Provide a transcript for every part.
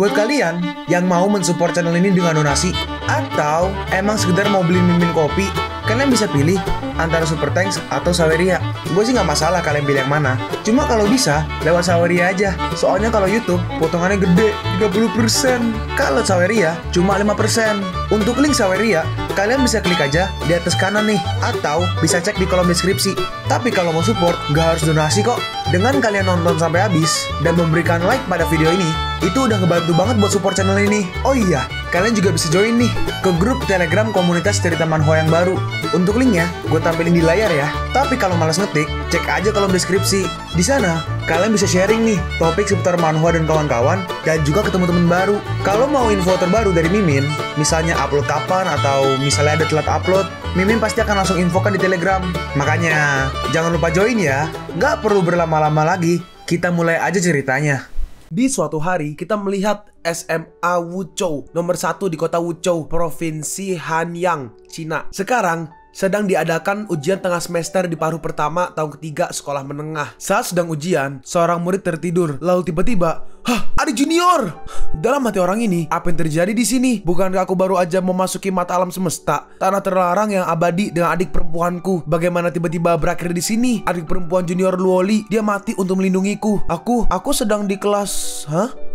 Buat kalian yang mau mensupport channel ini dengan donasi, atau emang sekedar mau beli Mimin kopi, kalian bisa pilih antara Super Thanks atau Saweria. Gue sih nggak masalah kalian pilih yang mana. Cuma kalau bisa, lewat Saweria aja. Soalnya kalau YouTube, potongannya gede, 30%. Kalau Saweria, cuma 5%. Untuk link Saweria, kalian bisa klik aja di atas kanan nih. Atau bisa cek di kolom deskripsi. Tapi kalau mau support, nggak harus donasi kok. Dengan kalian nonton sampai habis, dan memberikan like pada video ini, itu udah ngebantu banget buat support channel ini. Oh iya, kalian juga bisa join nih ke grup Telegram komunitas cerita manhwa yang baru. Untuk linknya, gue tampilin di layar ya. Tapi kalau malas ngetik, cek aja kolom deskripsi. Di sana, kalian bisa sharing nih topik seputar manhwa dan kawan-kawan, dan juga ketemu teman baru. Kalau mau info terbaru dari Mimin, misalnya upload kapan atau misalnya ada telat upload, Mimin pasti akan langsung infokan di Telegram. Makanya, jangan lupa join ya. Nggak perlu berlama-lama lagi, kita mulai aja ceritanya. Di suatu hari, kita melihat SMA Wuzhou, nomor 1 di kota Wuzhou, Provinsi Hanyang, Cina. Sekarang, sedang diadakan ujian tengah semester di paruh pertama tahun ketiga sekolah menengah. Saat sedang ujian, seorang murid tertidur. Lalu tiba-tiba, "Hah, adik junior!" Dalam hati orang ini, apa yang terjadi di sini? Bukankah aku baru aja memasuki mata alam semesta, tanah terlarang yang abadi dengan adik perempuanku? Bagaimana tiba-tiba berakhir di sini? Adik perempuan junior Luoli, dia mati untuk melindungiku. Aku sedang di kelas,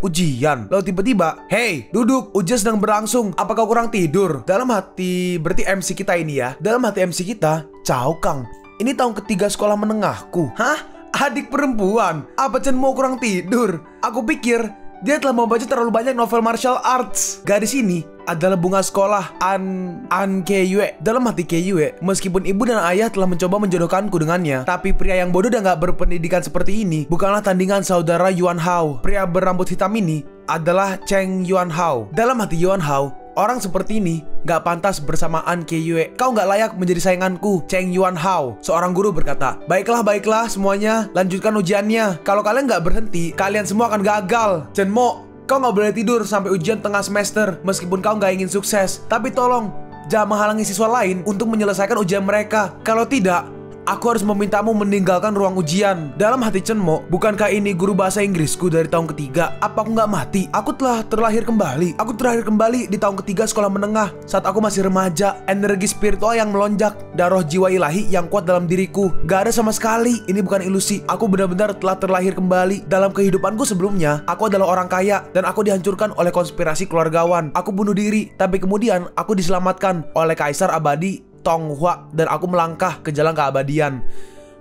ujian. Lalu tiba-tiba, "Hey, duduk, ujian sedang berlangsung. Apa kau kurang tidur?" Dalam hati, berarti MC kita ini ya. Dalam hati MC kita, "Cao Kang, ini tahun ketiga sekolah menengahku." Hah? Adik perempuan? Apa Chen mau kurang tidur? Aku pikir dia telah membaca terlalu banyak novel martial arts. Gadis ini adalah bunga sekolah An Keyue. Dalam hati Keyue, meskipun ibu dan ayah telah mencoba menjodohkanku dengannya, tapi pria yang bodoh dan gak berpendidikan seperti ini bukanlah tandingan saudara Yuan Hao. Pria berambut hitam ini adalah Cheng Yuan Hao. Dalam hati Yuan Hao, orang seperti ini gak pantas bersama An Keyue. Kau gak layak menjadi sainganku, Cheng Yuan Hao. Seorang guru berkata, baiklah semuanya, lanjutkan ujiannya. Kalau kalian gak berhenti, kalian semua akan gagal. Chen Mo, kau gak boleh tidur sampai ujian tengah semester, meskipun kau gak ingin sukses. Tapi tolong, jangan menghalangi siswa lain untuk menyelesaikan ujian mereka. Kalau tidak, aku harus memintamu meninggalkan ruang ujian. Dalam hati Chen Mo, bukankah ini guru bahasa Inggrisku dari tahun ketiga? Apa aku nggak mati? Aku telah terlahir kembali. Aku terakhir kembali di tahun ketiga sekolah menengah saat aku masih remaja. Energi spiritual yang melonjak dan roh jiwa ilahi yang kuat dalam diriku. Gak ada sama sekali. Ini bukan ilusi. Aku benar-benar telah terlahir kembali. Dalam kehidupanku sebelumnya, aku adalah orang kaya dan aku dihancurkan oleh konspirasi keluargawan. Aku bunuh diri, tapi kemudian aku diselamatkan oleh Kaisar Abadi Tonghua dan aku melangkah ke jalan keabadian.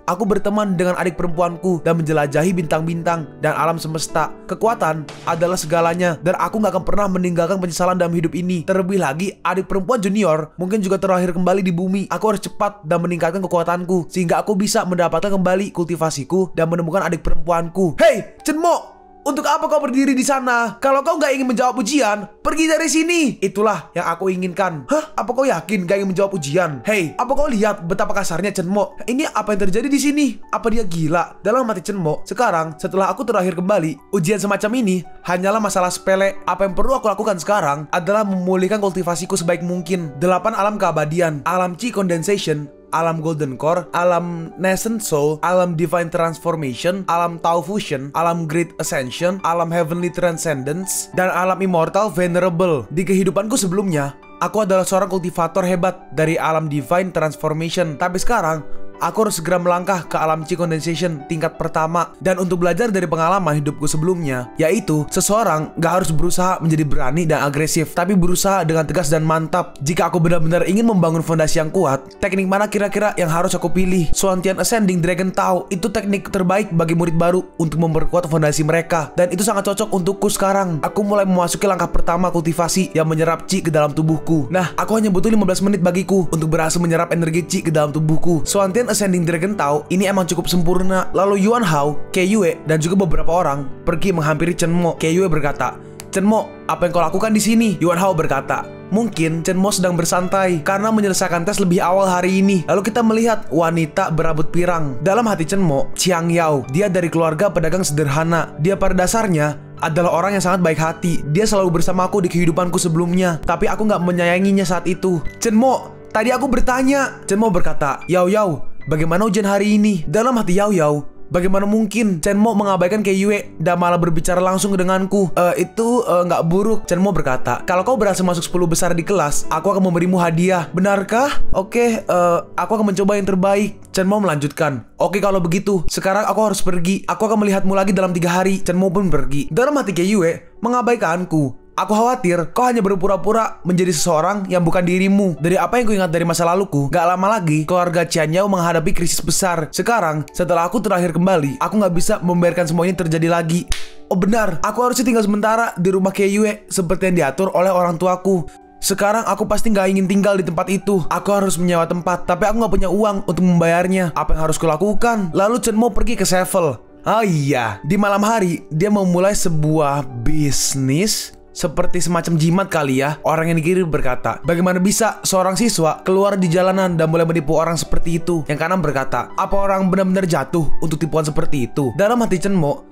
Aku berteman dengan adik perempuanku dan menjelajahi bintang-bintang dan alam semesta. Kekuatan adalah segalanya dan aku gak akan pernah meninggalkan penyesalan dalam hidup ini. Terlebih lagi, adik perempuan junior mungkin juga terlahir kembali di bumi. Aku harus cepat dan meningkatkan kekuatanku sehingga aku bisa mendapatkan kembali kultivasiku dan menemukan adik perempuanku. Hey, Chen Mo! Untuk apa kau berdiri di sana? Kalau kau nggak ingin menjawab ujian, pergi dari sini. Itulah yang aku inginkan. Hah? Apa kau yakin nggak ingin menjawab ujian? Hey, apa kau lihat betapa kasarnya Chen Mo? Ini apa yang terjadi di sini? Apa dia gila? Dalam hati Chen Mo, sekarang setelah aku terakhir kembali, ujian semacam ini hanyalah masalah sepele. Apa yang perlu aku lakukan sekarang adalah memulihkan kultivasiku sebaik mungkin. 8 alam keabadian, alam Chi Condensation, alam Golden Core, alam Nascent Soul, alam Divine Transformation, alam Tao Fusion, alam Great Ascension, alam Heavenly Transcendence, dan alam Immortal Venerable. Di kehidupanku sebelumnya, aku adalah seorang kultivator hebat dari alam Divine Transformation. Tapi sekarang, aku harus segera melangkah ke alam Chi Condensation tingkat pertama. Dan untuk belajar dari pengalaman hidupku sebelumnya, yaitu seseorang gak harus berusaha menjadi berani dan agresif, tapi berusaha dengan tegas dan mantap. Jika aku benar-benar ingin membangun fondasi yang kuat, teknik mana kira-kira yang harus aku pilih? Xuantian Ascending Dragon Tao itu teknik terbaik bagi murid baru untuk memperkuat fondasi mereka, dan itu sangat cocok untukku sekarang. Aku mulai memasuki langkah pertama kultivasi yang menyerap Chi ke dalam tubuhku. Nah, aku hanya butuh 15 menit bagiku untuk berhasil menyerap energi Chi ke dalam tubuhku. Xuantian Ascending Dragon Tao ini emang cukup sempurna. Lalu Yuan Hao, Keyue, dan juga beberapa orang pergi menghampiri Chen Mo. Keyue berkata, "Chen Mo, apa yang kau lakukan di sini?" Yuan Hao berkata, "Mungkin Chen Mo sedang bersantai karena menyelesaikan tes lebih awal hari ini." Lalu kita melihat wanita berambut pirang. Dalam hati Chen Mo, Chiang Yao, dia dari keluarga pedagang sederhana. Dia pada dasarnya adalah orang yang sangat baik hati. Dia selalu bersama aku di kehidupanku sebelumnya, tapi aku gak menyayanginya saat itu. "Chen Mo, tadi aku bertanya." Chen Mo berkata, "Yao Yao, bagaimana ujian hari ini?" Dalam hati Yao Yao, Bagaimana mungkin Chen Mo mengabaikan Kei Yue dan malah berbicara langsung denganku? Itu nggak buruk. Chen Mo berkata, kalau kau berhasil masuk 10 besar di kelas, aku akan memberimu hadiah. Benarkah? Oke, aku akan mencoba yang terbaik. Chen Mo melanjutkan, oke kalau begitu, sekarang aku harus pergi. Aku akan melihatmu lagi dalam 3 hari. Chen Mo pun pergi. Dalam hati Kei Yue mengabaikanku. Aku khawatir kau hanya berpura-pura menjadi seseorang yang bukan dirimu. Dari apa yang kuingat dari masa laluku, gak lama lagi keluarga Qian Yao menghadapi krisis besar. Sekarang, setelah aku terakhir kembali, aku gak bisa membiarkan semua ini terjadi lagi. Oh benar, aku harusnya tinggal sementara di rumah Kei Yue seperti yang diatur oleh orang tuaku. Sekarang aku pasti gak ingin tinggal di tempat itu. Aku harus menyewa tempat, tapi aku gak punya uang untuk membayarnya. Apa yang harus kulakukan? Lalu Chen Mo pergi ke Sevel. Oh iya, di malam hari dia memulai sebuah bisnis seperti semacam jimat kali ya. Orang yang dikirim berkata, bagaimana bisa seorang siswa keluar di jalanan dan mulai menipu orang seperti itu? Yang kanan berkata, apa orang benar-benar jatuh untuk tipuan seperti itu? Dalam hati Chen Mo,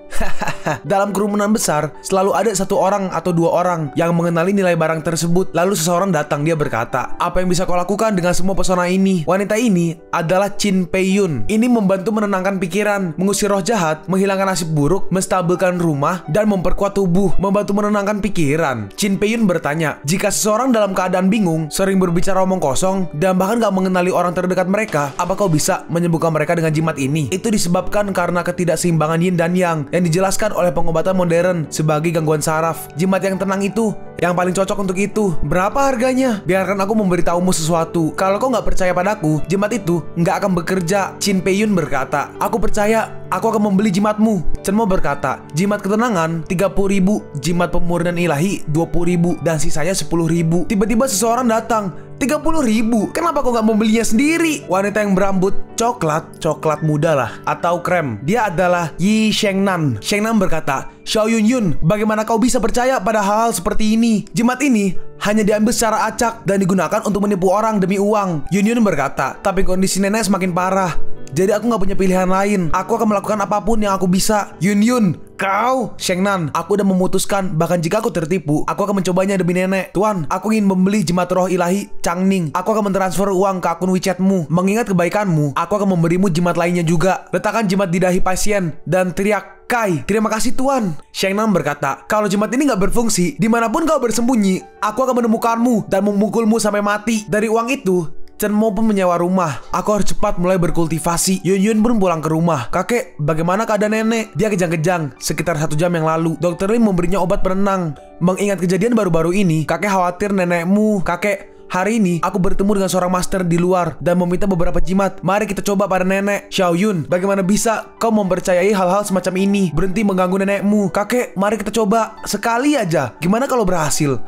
dalam kerumunan besar selalu ada 1 orang atau 2 orang yang mengenali nilai barang tersebut. Lalu seseorang datang, dia berkata, apa yang bisa kau lakukan dengan semua pesona ini? Wanita ini adalah Qin Peiyun. Ini membantu menenangkan pikiran, mengusir roh jahat, menghilangkan nasib buruk, menstabilkan rumah, dan memperkuat tubuh, membantu menenangkan pikiran. Qin Peiyun bertanya, jika seseorang dalam keadaan bingung, sering berbicara omong kosong, dan bahkan gak mengenali orang terdekat mereka, apa kau bisa menyembuhkan mereka dengan jimat ini? Itu disebabkan karena ketidakseimbangan yin dan yang dijelaskan oleh pengobatan modern sebagai gangguan saraf. Jimat yang tenang itu yang paling cocok untuk itu. Berapa harganya? Biarkan aku memberitahumu sesuatu. Kalau kau nggak percaya padaku, jimat itu nggak akan bekerja. Qin Peiyun berkata, aku percaya, aku akan membeli jimatmu. Chen Mo berkata, jimat ketenangan 30.000, jimat pemurnian ilahi 20.000, dan sisanya 10.000. Tiba-tiba seseorang datang, 30.000. Kenapa kau nggak membelinya sendiri? Wanita yang berambut coklat muda lah, atau krem. Dia adalah Yi Shengnan. Shengnan berkata, Xiao Yunyun, bagaimana kau bisa percaya pada hal-hal seperti ini? Jimat ini hanya diambil secara acak dan digunakan untuk menipu orang demi uang. Yunyun berkata, tapi kondisi nenek semakin parah. Jadi aku gak punya pilihan lain. Aku akan melakukan apapun yang aku bisa. Yun, kau, Shengnan, aku udah memutuskan, bahkan jika aku tertipu, aku akan mencobanya demi nenek. Tuan, aku ingin membeli jimat roh ilahi Changning. Aku akan mentransfer uang ke akun WeChatmu. Mengingat kebaikanmu, aku akan memberimu jimat lainnya juga. Letakkan jimat di dahi pasien dan teriak, Kai, terima kasih tuan. Shengnan berkata, kalau jimat ini gak berfungsi, dimanapun kau bersembunyi, aku akan menemukanmu dan memukulmu sampai mati. Dari uang itu, Chen Mo pun menyewa rumah. Aku harus cepat mulai berkultivasi. Yun pun pulang ke rumah. Kakek, bagaimana keadaan nenek? Dia kejang-kejang. Sekitar 1 jam yang lalu, Dokter Lim memberinya obat penenang. Mengingat kejadian baru-baru ini, kakek khawatir nenekmu. Kakek, hari ini aku bertemu dengan seorang master di luar dan meminta beberapa jimat. Mari kita coba pada nenek. Xiao Yun, bagaimana bisa kau mempercayai hal-hal semacam ini? Berhenti mengganggu nenekmu. Kakek, mari kita coba sekali aja. Gimana kalau berhasil?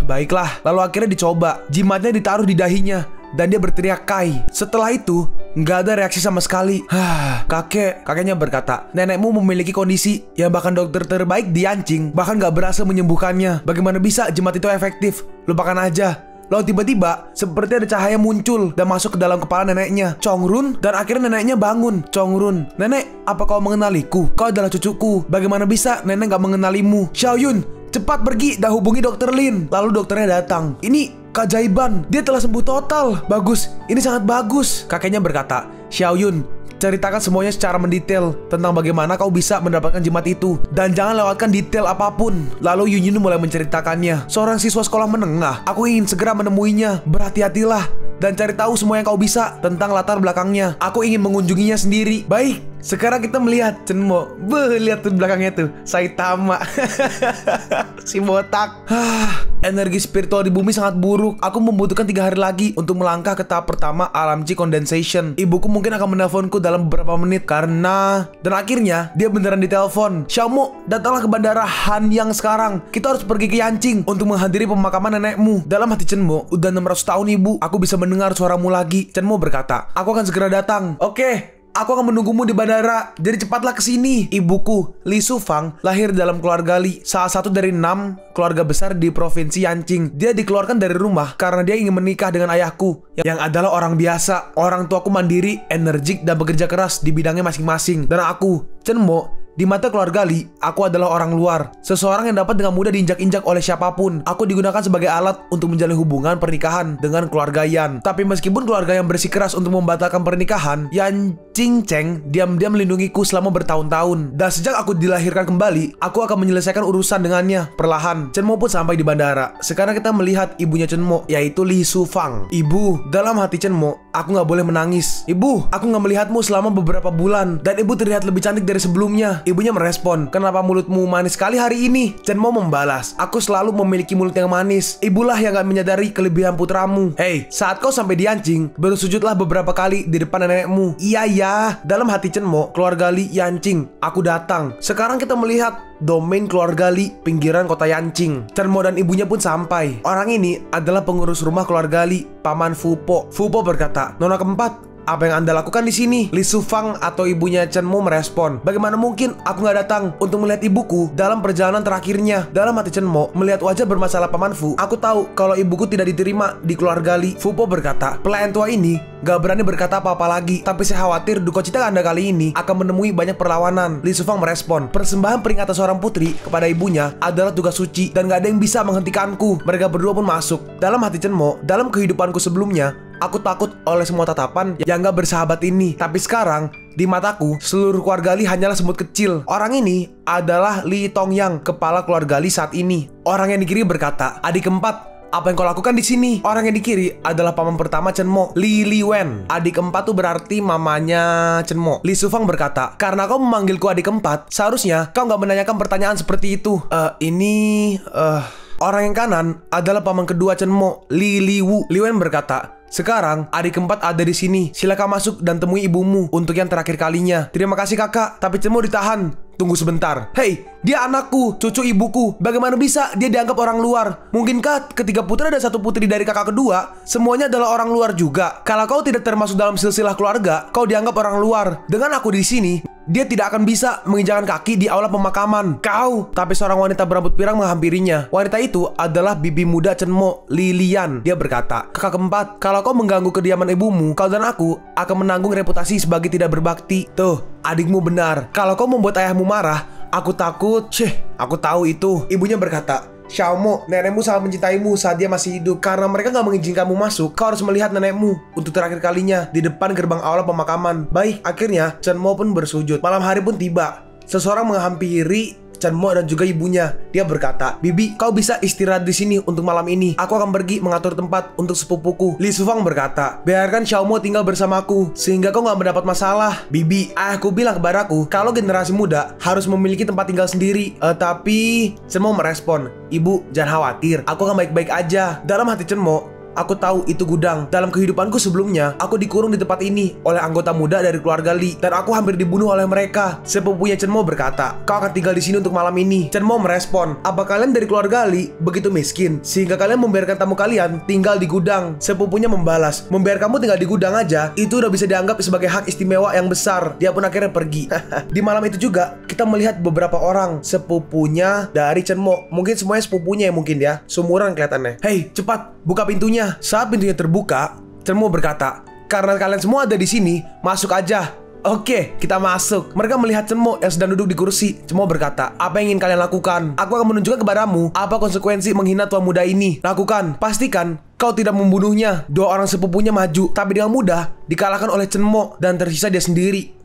Baiklah, lalu akhirnya dicoba. Jimatnya ditaruh di dahinya dan dia berteriak Kai. Setelah itu, nggak ada reaksi sama sekali. Kakeknya berkata, nenekmu memiliki kondisi yang bahkan dokter terbaik di Yanqing bahkan nggak berhasil menyembuhkannya. Bagaimana bisa jimat itu efektif? Lupakan aja. Lalu tiba-tiba, seperti ada cahaya muncul dan masuk ke dalam kepala neneknya, Chongrun, dan akhirnya neneknya bangun. Chongrun, nenek, apa kau mengenaliku? Kau adalah cucuku. Bagaimana bisa nenek nggak mengenalimu? Xiao Yun, cepat pergi dan hubungi Dokter Lin. Lalu dokternya datang. Ini keajaiban, dia telah sembuh total. Bagus, ini sangat bagus. Kakeknya berkata, Xiao Yun, ceritakan semuanya secara mendetail tentang bagaimana kau bisa mendapatkan jimat itu. Dan jangan lewatkan detail apapun. Lalu Yun mulai menceritakannya. Seorang siswa sekolah menengah, aku ingin segera menemuinya. Berhati-hatilah dan cari tahu semua yang kau bisa tentang latar belakangnya. Aku ingin mengunjunginya sendiri. Baik, sekarang kita melihat Chen Mo. Lihat tuh belakangnya tuh, Saitama. Si botak. Energi spiritual di bumi sangat buruk. Aku membutuhkan 3 hari lagi untuk melangkah ke tahap pertama alam Qi condensation. Ibuku mungkin akan menelponku dalam beberapa menit karena... Dan akhirnya dia beneran ditelepon. Xiao Mo, datanglah ke bandara Hanyang sekarang. Kita harus pergi ke Yanqing untuk menghadiri pemakaman nenekmu. Dalam hati Chen Mo, udah 600 tahun ibu, aku bisa mendengar suaramu lagi. Chen Mo berkata, aku akan segera datang. Oke, aku akan menunggumu di bandara. Jadi cepatlah kesini. Ibuku, Li Sufang, lahir dalam keluarga Li, salah satu dari 6 keluarga besar di provinsi Yanqing. Dia dikeluarkan dari rumah karena dia ingin menikah dengan ayahku, yang adalah orang biasa. Orang tuaku mandiri, energik, dan bekerja keras di bidangnya masing-masing. Dan aku, Chen Mo, Di mata keluarga Li, aku adalah orang luar. Seseorang yang dapat dengan mudah diinjak-injak oleh siapapun. Aku digunakan sebagai alat untuk menjalin hubungan pernikahan dengan keluarga Yan. Tapi meskipun keluarga yang bersikeras untuk membatalkan pernikahan, Yan Ching Cheng diam-diam melindungiku selama bertahun-tahun. Dan sejak aku dilahirkan kembali, aku akan menyelesaikan urusan dengannya perlahan. Chen Mo pun sampai di bandara. Sekarang kita melihat ibunya Chen Mo, yaitu Li Shufang. Ibu, dalam hati Chen Mo, aku nggak boleh menangis. Ibu, aku nggak melihatmu selama beberapa bulan, dan ibu terlihat lebih cantik dari sebelumnya. Ibunya merespon, kenapa mulutmu manis sekali hari ini? Chen Mo membalas, aku selalu memiliki mulut yang manis. Ibulah yang gak menyadari kelebihan putramu. Hei, saat kau sampai di Yanqing, bersujudlah beberapa kali di depan nenekmu. Iya ya, dalam hati Chen Mo, keluarga Li Yanqing, aku datang. Sekarang kita melihat domain keluarga Li, pinggiran kota Yanqing. Chen Mo dan ibunya pun sampai. Orang ini adalah pengurus rumah keluarga Li, Paman Fu Po. Fu Po berkata, nona keempat, apa yang Anda lakukan di sini? Li Shufang atau ibunya Chen Mo merespon, bagaimana mungkin aku nggak datang untuk melihat ibuku dalam perjalanan terakhirnya. Dalam hati Chen Mo, melihat wajah bermasalah Paman Fu, aku tahu kalau ibuku tidak diterima di keluarga Li. Fu Po berkata, pelayan tua ini gak berani berkata apa-apa lagi, tapi saya khawatir duka cita Anda kali ini akan menemui banyak perlawanan. Li Shufang merespon, persembahan peringatan seorang putri kepada ibunya adalah tugas suci dan gak ada yang bisa menghentikanku. Mereka berdua pun masuk. Dalam hati Chen Mo, dalam kehidupanku sebelumnya, aku takut oleh semua tatapan yang gak bersahabat ini. Tapi sekarang, di mataku, seluruh keluarga Li hanyalah semut kecil. Orang ini adalah Li Tongyang, kepala keluarga Li saat ini. Orang yang di kiri berkata, adik keempat, apa yang kau lakukan di sini? Orang yang di kiri adalah paman pertama Chen Mo, Li Liwen. Adik keempat tuh berarti mamanya Chen Mo. Li Shufang berkata, karena kau memanggilku adik keempat, seharusnya kau gak menanyakan pertanyaan seperti itu. Orang yang kanan adalah paman kedua Chen Mo, Li Liwu. Liwen berkata, sekarang adik keempat ada di sini. Silakan masuk dan temui ibumu untuk yang terakhir kalinya. Terima kasih kakak. Tapi Chen Mo ditahan. Tunggu sebentar. Hei, dia anakku, cucu ibuku. Bagaimana bisa dia dianggap orang luar? Mungkinkah ketiga putra dan satu putri dari kakak kedua semuanya adalah orang luar juga? Kalau kau tidak termasuk dalam silsilah keluarga, kau dianggap orang luar. Dengan aku di sini, dia tidak akan bisa menginjakan kaki di aula pemakaman. Kau. Tapi seorang wanita berambut pirang menghampirinya. Wanita itu adalah bibi muda Chen Mo, Li Lian. Dia berkata, kakak keempat, kalau kau mengganggu kediaman ibumu, kau dan aku akan menanggung reputasi sebagai tidak berbakti. Tuh, adikmu benar. Kalau kau membuat ayahmu marah, aku takut. Aku tahu itu. Ibunya berkata, Xiaomo, nenekmu sangat mencintaimu saat dia masih hidup. Karena mereka gak mengizinkanmu masuk, kau harus melihat nenekmu untuk terakhir kalinya di depan gerbang aula pemakaman. Baik, akhirnya Chen Mo pun bersujud. Malam hari pun tiba. Seseorang menghampiri Chen Mo dan juga ibunya. Dia berkata, bibi, kau bisa istirahat di sini untuk malam ini. Aku akan pergi mengatur tempat untuk sepupuku. Li Shufang berkata, biarkan Xiaomo tinggal bersamaku sehingga kau gak mendapat masalah. Bibi, ayahku bilang kepadaku kalau generasi muda harus memiliki tempat tinggal sendiri. Tapi Chen Mo merespon, ibu, jangan khawatir, aku akan baik-baik aja. Dalam hati Chen Mo, aku tahu itu gudang. Dalam kehidupanku sebelumnya, aku dikurung di tempat ini oleh anggota muda dari keluarga Li, dan aku hampir dibunuh oleh mereka. Sepupunya Chen Mo berkata, kau akan tinggal di sini untuk malam ini. Chen Mo merespon, apa kalian dari keluarga Li begitu miskin sehingga kalian membiarkan tamu kalian tinggal di gudang? Sepupunya membalas, membiarkan kamu tinggal di gudang aja, itu udah bisa dianggap sebagai hak istimewa yang besar. Dia pun akhirnya pergi. Di malam itu juga, kita melihat beberapa orang sepupunya dari Chen Mo. Mungkin semuanya sepupunya ya, mungkin ya. Sumuran kelihatannya. Hei, cepat, buka pintunya. Saat pintunya terbuka, Chen Mo berkata, karena kalian semua ada di sini, masuk aja. Oke, kita masuk. Mereka melihat Chen Mo yang sedang duduk di kursi. Chen Mo berkata, apa yang ingin kalian lakukan? Aku akan menunjukkan kepadamu apa konsekuensi menghina tua muda ini. Lakukan, pastikan kau tidak membunuhnya. Dua orang sepupunya maju, tapi dengan mudah dikalahkan oleh Chen Mo dan tersisa dia sendiri.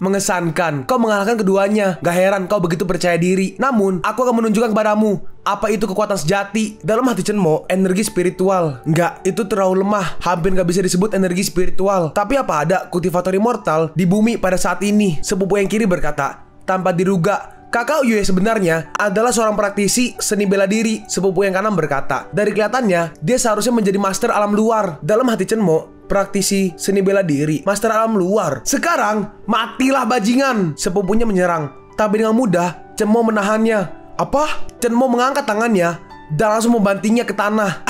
Mengesankan, kau mengalahkan keduanya. Gak heran kau begitu percaya diri. Namun, aku akan menunjukkan kepadamu apa itu kekuatan sejati. Dalam hati Chen Mo, energi spiritual. Enggak, itu terlalu lemah. Hampir gak bisa disebut energi spiritual. Tapi apa ada kultivator immortal di bumi pada saat ini? Sepupu yang kiri berkata, tanpa diduga, kakak Yue sebenarnya adalah seorang praktisi seni bela diri. Sepupu yang kanan berkata, dari kelihatannya, dia seharusnya menjadi master alam luar. Dalam hati Chen Mo, praktisi seni bela diri, master alam luar. Sekarang, matilah bajingan. Sepupunya menyerang, tapi dengan mudah Chen Mo menahannya. Apa? Chen Mo mengangkat tangannya dan langsung membantingnya ke tanah.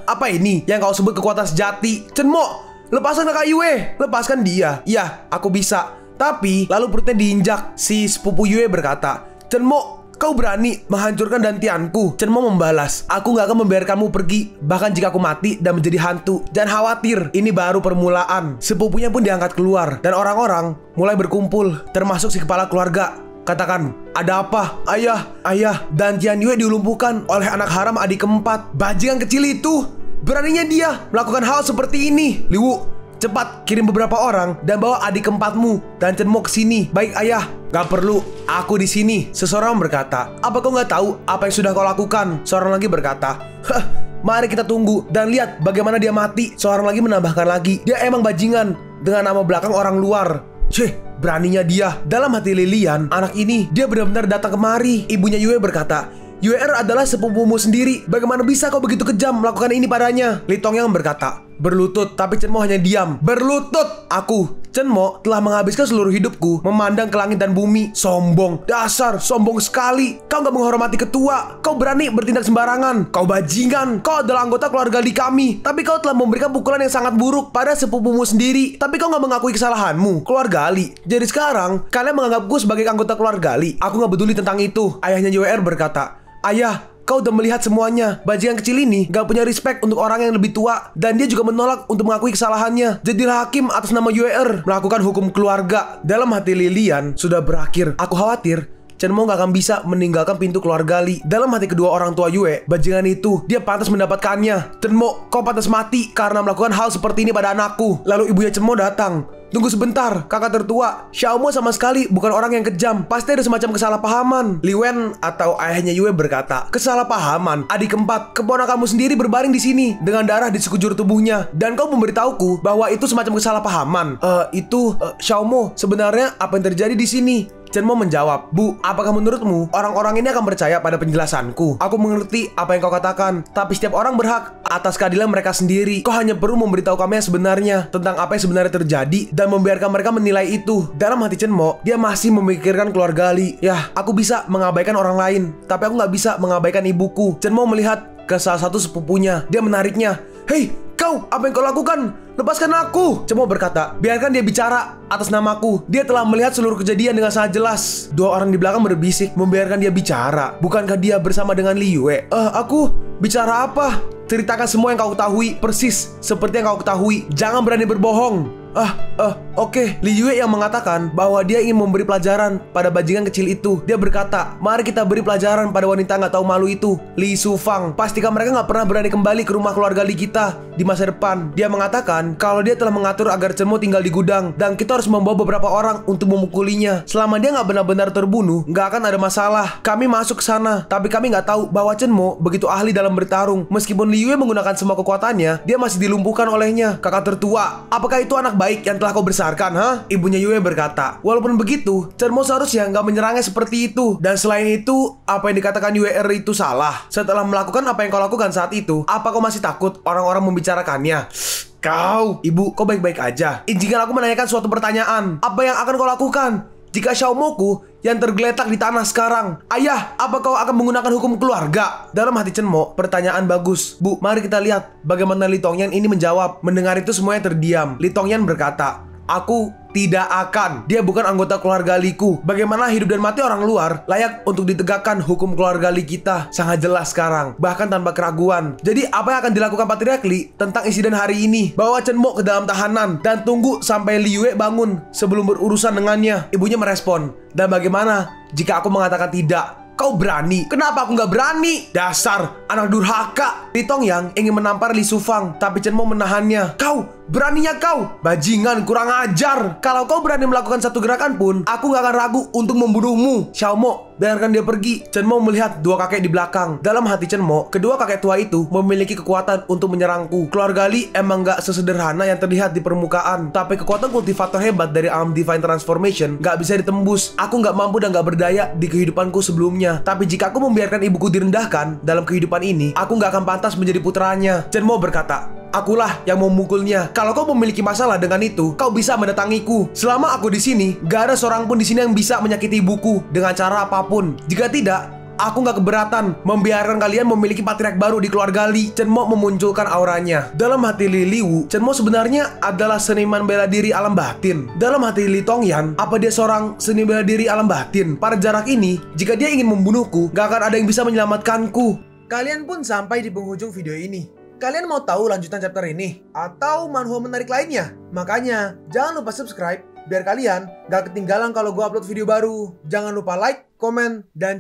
Apa ini yang kau sebut kekuatan sejati? Chen Mo, lepaskan kakak Yue. Lepaskan dia. Ya, aku bisa. Tapi lalu perutnya diinjak. Si sepupu Yue berkata, Chen Mo, Kau berani menghancurkan dantianku? Chenmo membalas, aku gak akan membiarkanmu pergi, bahkan jika aku mati dan menjadi hantu. Jangan khawatir, ini baru permulaan. Sepupunya pun diangkat keluar, dan orang-orang mulai berkumpul, termasuk si kepala keluarga. Katakan, ada apa? Ayah, Dantian Yue dilumpuhkan oleh anak haram adik keempat. Bajingan kecil itu, beraninya dia melakukan hal seperti ini. Liwu, cepat kirim beberapa orang dan bawa adik keempatmu dan Chenmo ke sini. Baik ayah. Gak perlu, aku di sini. Seseorang berkata, apa kau gak tahu apa yang sudah kau lakukan? Seorang lagi berkata, mari kita tunggu dan lihat bagaimana dia mati. Seorang lagi menambahkan lagi, dia emang bajingan dengan nama belakang orang luar. Beraninya dia. Dalam hati Lilian, anak ini, dia benar-benar datang kemari. Ibunya Yue berkata, Yue-er adalah sepupumu sendiri. Bagaimana bisa kau begitu kejam melakukan ini padanya? Li Tongyang berkata, berlutut, tapi Chenmo hanya diam. Berlutut! Chenmo telah menghabiskan seluruh hidupku memandang ke langit dan bumi. Sombong. Dasar, sombong sekali. Kau gak menghormati ketua. Kau berani bertindak sembarangan. Kau bajingan. Kau adalah anggota keluarga Li kami. Tapi kau telah memberikan pukulan yang sangat buruk pada sepupumu sendiri. Tapi kau gak mengakui kesalahanmu. Keluarga Li. Jadi sekarang, kalian menganggapku sebagai anggota keluarga Li. Aku gak peduli tentang itu. Ayahnya Yue-er berkata, ayah, kau udah melihat semuanya. Bajingan kecil ini gak punya respect untuk orang yang lebih tua. Dan dia juga menolak untuk mengakui kesalahannya. Jadilah hakim atas nama Yue-er, melakukan hukum keluarga. Dalam hati Lilian sudah berakhir. Aku khawatir Chenmo gak akan bisa meninggalkan pintu keluarga Li. Dalam hati kedua orang tua Yue, bajingan itu, dia pantas mendapatkannya. Chenmo, kau pantas mati karena melakukan hal seperti ini pada anakku. Lalu ibunya Chenmo datang. Tunggu sebentar, kakak tertua. Xiaomo sama sekali bukan orang yang kejam. Pasti ada semacam kesalahpahaman. Li Wen atau ayahnya Yue berkata, kesalahpahaman? Adik keempat, keponakanmu sendiri berbaring di sini dengan darah di sekujur tubuhnya. Dan kau memberitahuku bahwa itu semacam kesalahpahaman. Xiaomo, sebenarnya apa yang terjadi di sini? Chenmo menjawab, Bu, apakah menurutmu orang-orang ini akan percaya pada penjelasanku? Aku mengerti apa yang kau katakan, tapi setiap orang berhak atas keadilan mereka sendiri. Kau hanya perlu memberitahu kami yang sebenarnya tentang apa yang sebenarnya terjadi dan membiarkan mereka menilai itu. Dalam hati Chenmo, dia masih memikirkan keluarga Li. Ya, aku bisa mengabaikan orang lain, tapi aku nggak bisa mengabaikan ibuku. Chenmo melihat ke salah satu sepupunya. Dia menariknya. Hei, kau, apa yang kau lakukan? Lepaskan aku. Chenmo berkata, biarkan dia bicara atas namaku. Dia telah melihat seluruh kejadian dengan sangat jelas. Dua orang di belakang berbisik, membiarkan dia bicara. Bukankah dia bersama dengan Li Yue? Aku bicara apa? Ceritakan semua yang kau ketahui, persis seperti yang kau ketahui. Jangan berani berbohong. Oke. Li Yue yang mengatakan bahwa dia ingin memberi pelajaran pada bajingan kecil itu. Dia berkata, mari kita beri pelajaran pada wanita nggak tahu malu itu, Li Sufang. Pastikan mereka nggak pernah berani kembali ke rumah keluarga Li kita di masa depan. Dia mengatakan kalau dia telah mengatur agar Chenmo tinggal di gudang dan kita harus membawa beberapa orang untuk memukulinya. Selama dia nggak benar-benar terbunuh, nggak akan ada masalah. Kami masuk ke sana, tapi kami nggak tahu bahwa Chenmo begitu ahli dalam bertarung. Meskipun Li Yue menggunakan semua kekuatannya, dia masih dilumpuhkan olehnya. Kakak tertua, apakah itu anak baik yang telah kau besarkan, ha? Ibunya Yue berkata, walaupun begitu, Chenmo seharusnya nggak menyerangnya seperti itu. Dan selain itu, apa yang dikatakan Yue-er itu salah. Setelah melakukan apa yang kau lakukan saat itu, apa kau masih takut orang-orang membicarakannya? Kau, ibu, kau baik-baik aja. Izinkan aku menanyakan suatu pertanyaan. Apa yang akan kau lakukan jika Xiaomoku yang tergeletak di tanah sekarang? Ayah, apa kau akan menggunakan hukum keluarga? Dalam hati Chenmo, pertanyaan bagus. Bu, mari kita lihat bagaimana Li Tongyang ini menjawab. Mendengar itu semuanya terdiam. Li Tongyang berkata, aku tidak akan. Dia bukan anggota keluarga Liku. Bagaimana hidup dan mati orang luar layak untuk ditegakkan hukum keluarga Li kita sangat jelas sekarang, bahkan tanpa keraguan. Jadi apa yang akan dilakukan Patriark Li tentang insiden hari ini? Bawa Chenmo ke dalam tahanan dan tunggu sampai Li Yue bangun sebelum berurusan dengannya. Ibunya merespon, dan bagaimana jika aku mengatakan tidak? Kau berani? Kenapa aku nggak berani? Dasar anak durhaka. Li Tongyang ingin menampar Li Sufang, tapi Chenmo menahannya. Kau, beraninya kau? Bajingan, kurang ajar. Kalau kau berani melakukan satu gerakan pun, aku nggak akan ragu untuk membunuhmu. Xiaomo, biarkan dia pergi. Chenmo melihat dua kakek di belakang. Dalam hati Chenmo, kedua kakek tua itu memiliki kekuatan untuk menyerangku. Keluarga Li emang nggak sesederhana yang terlihat di permukaan, tapi kekuatan kultivator hebat dari alam Divine Transformation nggak bisa ditembus. Aku nggak mampu dan nggak berdaya di kehidupanku sebelumnya. Tapi jika aku membiarkan ibuku direndahkan dalam kehidupan ini, aku nggak akan pantas menjadi putranya. Chenmo berkata, akulah yang memukulnya. Kalau kau memiliki masalah dengan itu, kau bisa mendatangiku. Selama aku di sini, gak ada seorang pun di sini yang bisa menyakiti ibuku dengan cara apapun. Jika tidak, Aku nggak keberatan membiarkan kalian memiliki patriark baru di keluarga Lee. Chenmo memunculkan auranya. Dalam hati Lee Liwu, Chenmo sebenarnya adalah seniman bela diri alam batin. Dalam hati Lee Tongyan, apa dia seorang seni bela diri alam batin? Pada jarak ini, jika dia ingin membunuhku, gak akan ada yang bisa menyelamatkanku. Kalian pun sampai di penghujung video ini. Kalian mau tahu lanjutan chapter ini? Atau manhwa menarik lainnya? Makanya, jangan lupa subscribe biar kalian gak ketinggalan kalau gue upload video baru. Jangan lupa like, komen, dan